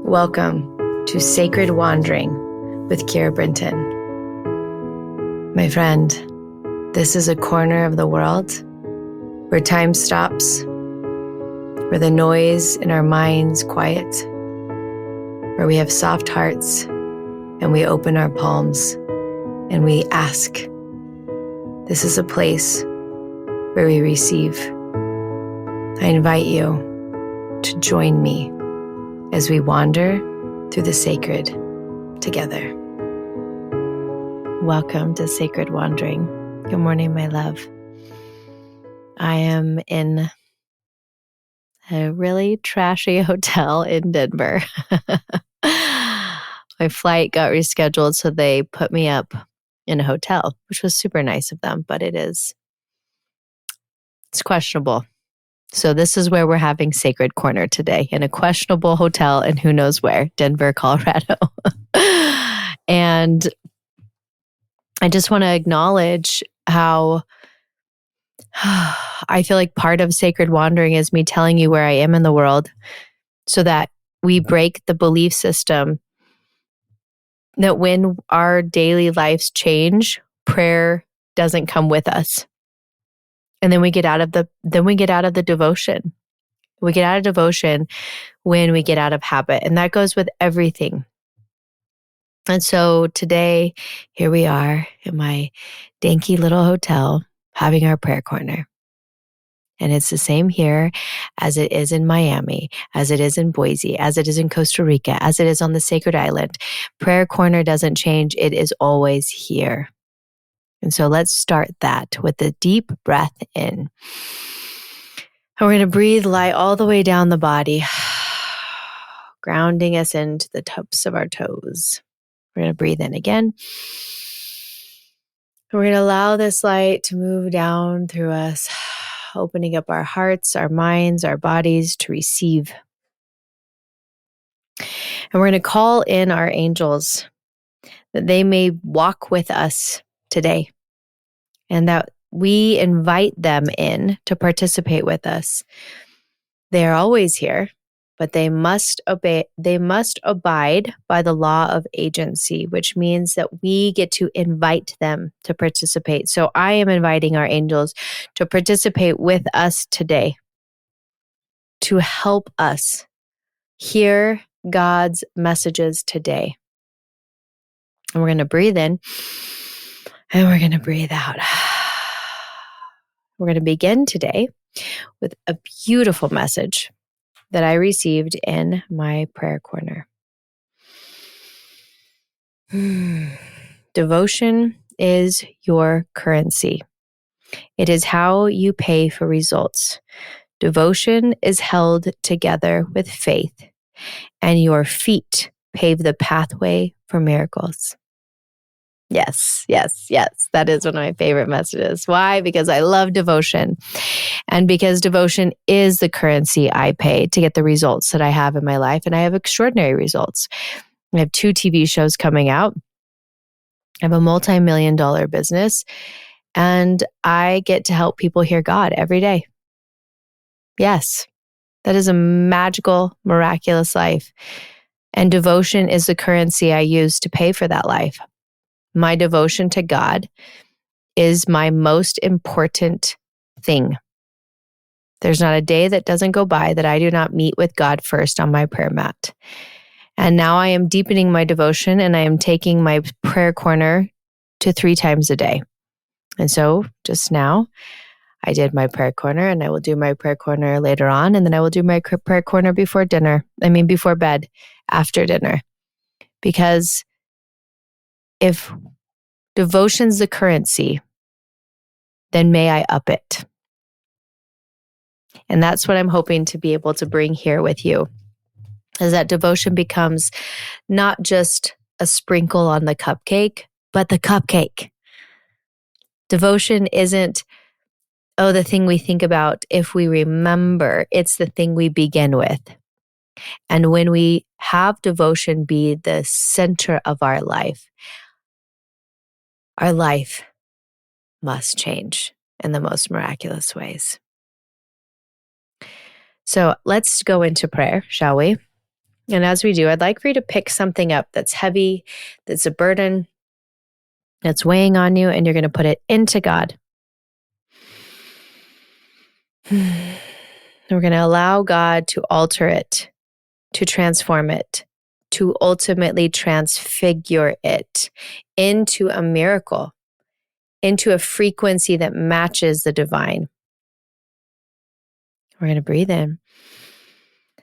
Welcome to Sacred Wandering with Keira Brinton. My friend, this is a corner of the world where time stops, where the noise in our minds quiet, where we have soft hearts and we open our palms and we ask. This is a place where we receive. I invite you to join me as we wander through the sacred together. Welcome to Sacred Wandering. Good morning, my love. I am in a really trashy hotel in Denver. My flight got rescheduled, so they put me up in a hotel, which was super nice of them, but it's questionable. So this is where we're having Sacred Corner today, in a questionable hotel in who knows where, Denver, Colorado. And I just want to acknowledge how I feel like part of Sacred Wandering is me telling you where I am in the world so that we break the belief system that when our daily lives change, prayer doesn't come with us. And then we get out of the devotion. We get out of devotion when we get out of habit. And that goes with everything. And so today, here we are in my danky little hotel having our prayer corner. And it's the same here as it is in Miami, as it is in Boise, as it is in Costa Rica, as it is on the Sacred Island. Prayer corner doesn't change. It is always here. And so let's start that with a deep breath in. And we're going to breathe light all the way down the body, grounding us into the tops of our toes. We're going to breathe in again. We're going to allow this light to move down through us, opening up our hearts, our minds, our bodies to receive. And we're going to call in our angels that they may walk with us today, and that we invite them in to participate with us. They are always here, but they must abide by the law of agency, which means that we get to invite them to participate. So I am inviting our angels to participate with us today, to help us hear God's messages today. And we're going to breathe in and we're going to breathe out. We're going to begin today with a beautiful message that I received in my prayer corner. Devotion is your currency. It is how you pay for results. Devotion is held together with faith, and your feet pave the pathway for miracles. Yes. That is one of my favorite messages. Why? Because I love devotion. And because devotion is the currency I pay to get the results that I have in my life. And I have extraordinary results. I have 2 TV shows coming out. I have a multi-million-dollar business. And I get to help people hear God every day. Yes, that is a magical, miraculous life. And devotion is the currency I use to pay for that life. My devotion to God is my most important thing. There's not a day that doesn't go by that I do not meet with God first on my prayer mat. And now I am deepening my devotion, and I am taking my prayer corner to 3 times a day. And so just now I did my prayer corner, and I will do my prayer corner later on. And then I will do my prayer corner before bed, after dinner. Because if devotion's the currency, then may I up it. And that's what I'm hoping to be able to bring here with you, is that devotion becomes not just a sprinkle on the cupcake, but the cupcake. Devotion isn't, the thing we think about if we remember. It's the thing we begin with. And when we have devotion be the center of our life must change in the most miraculous ways. So let's go into prayer, shall we? And as we do, I'd like for you to pick something up that's heavy, that's a burden, that's weighing on you, and you're going to put it into God. We're going to allow God to alter it, to transform it, to ultimately transfigure it into a miracle, into a frequency that matches the divine. We're going to breathe in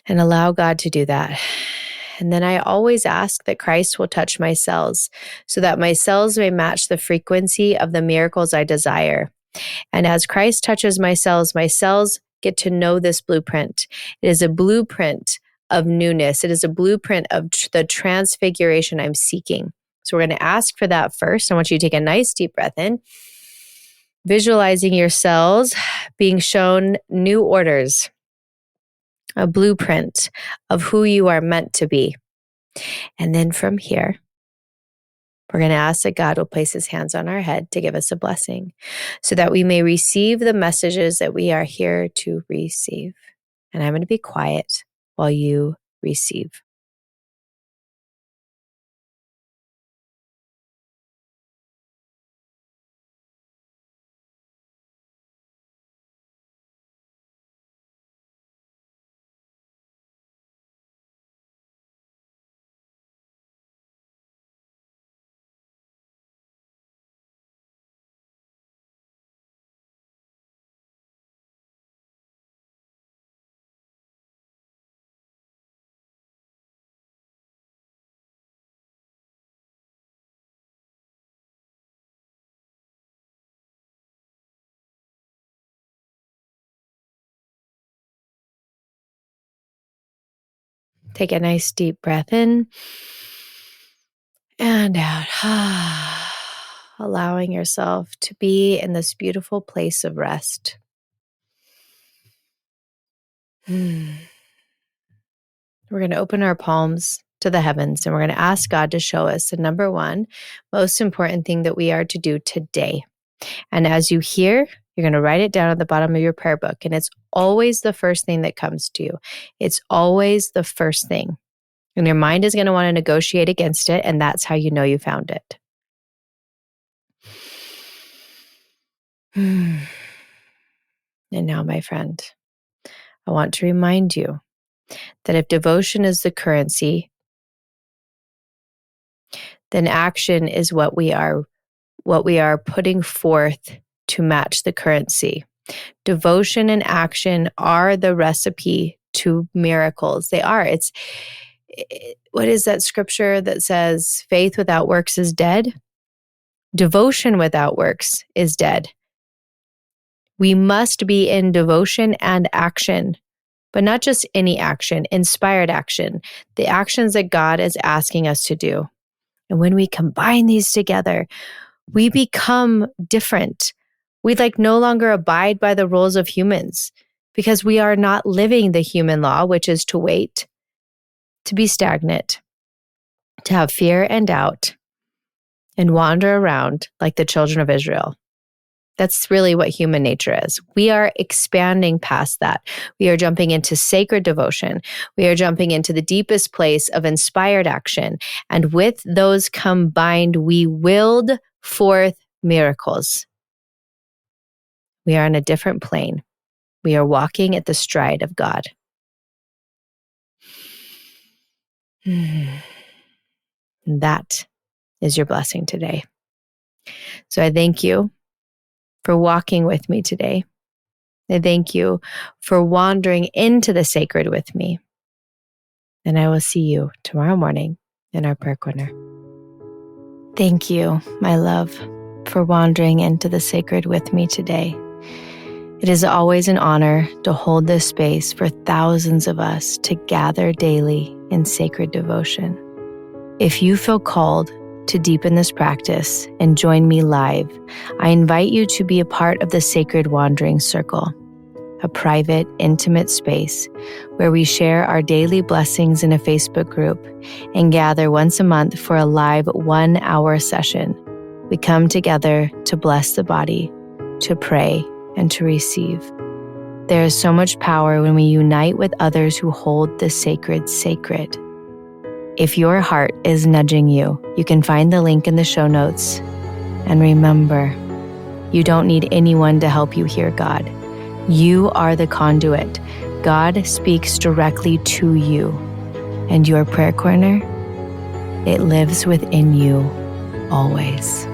and allow God to do that. And then I always ask that Christ will touch my cells so that my cells may match the frequency of the miracles I desire. And as Christ touches my cells get to know this blueprint. It is a blueprint of newness. It is a blueprint of the transfiguration I'm seeking. So we're going to ask for that first. I want you to take a nice deep breath in, visualizing your cells being shown new orders, a blueprint of who you are meant to be. And then from here, we're going to ask that God will place his hands on our head to give us a blessing so that we may receive the messages that we are here to receive. And I'm going to be quiet while you receive. Take a nice deep breath in and out, allowing yourself to be in this beautiful place of rest. We're going to open our palms to the heavens and we're going to ask God to show us the number one most important thing that we are to do today. And as you hear, you're going to write it down at the bottom of your prayer book. And it's always the first thing that comes to you. It's always the first thing. And your mind is going to want to negotiate against it. And that's how you know you found it. And now, my friend, I want to remind you that if devotion is the currency, then action is what we are putting forth to match the currency. Devotion and action are the recipe to miracles. They are. What is that scripture that says faith without works is dead? Devotion without works is dead. We must be in devotion and action, but not just any action, inspired action, the actions that God is asking us to do. And when we combine these together, we become different. We no longer abide by the rules of humans because we are not living the human law, which is to wait, to be stagnant, to have fear and doubt, and wander around like the children of Israel. That's really what human nature is. We are expanding past that. We are jumping into sacred devotion. We are jumping into the deepest place of inspired action. And with those combined, we willed forth miracles. We are on a different plane. We are walking at the stride of God. That is your blessing today. So I thank you for walking with me today. I thank you for wandering into the sacred with me. And I will see you tomorrow morning in our prayer corner. Thank you, my love, for wandering into the sacred with me today. It is always an honor to hold this space for thousands of us to gather daily in sacred devotion. If you feel called to deepen this practice and join me live, I invite you to be a part of the Sacred Wandering Circle, a private, intimate space where we share our daily blessings in a Facebook group and gather once a month for a live 1-hour session. We come together to bless the body, to pray, and to receive. There is so much power when we unite with others who hold the sacred sacred. If your heart is nudging you, you can find the link in the show notes. And remember, you don't need anyone to help you hear God. You are the conduit. God speaks directly to you. And your prayer corner, it lives within you always.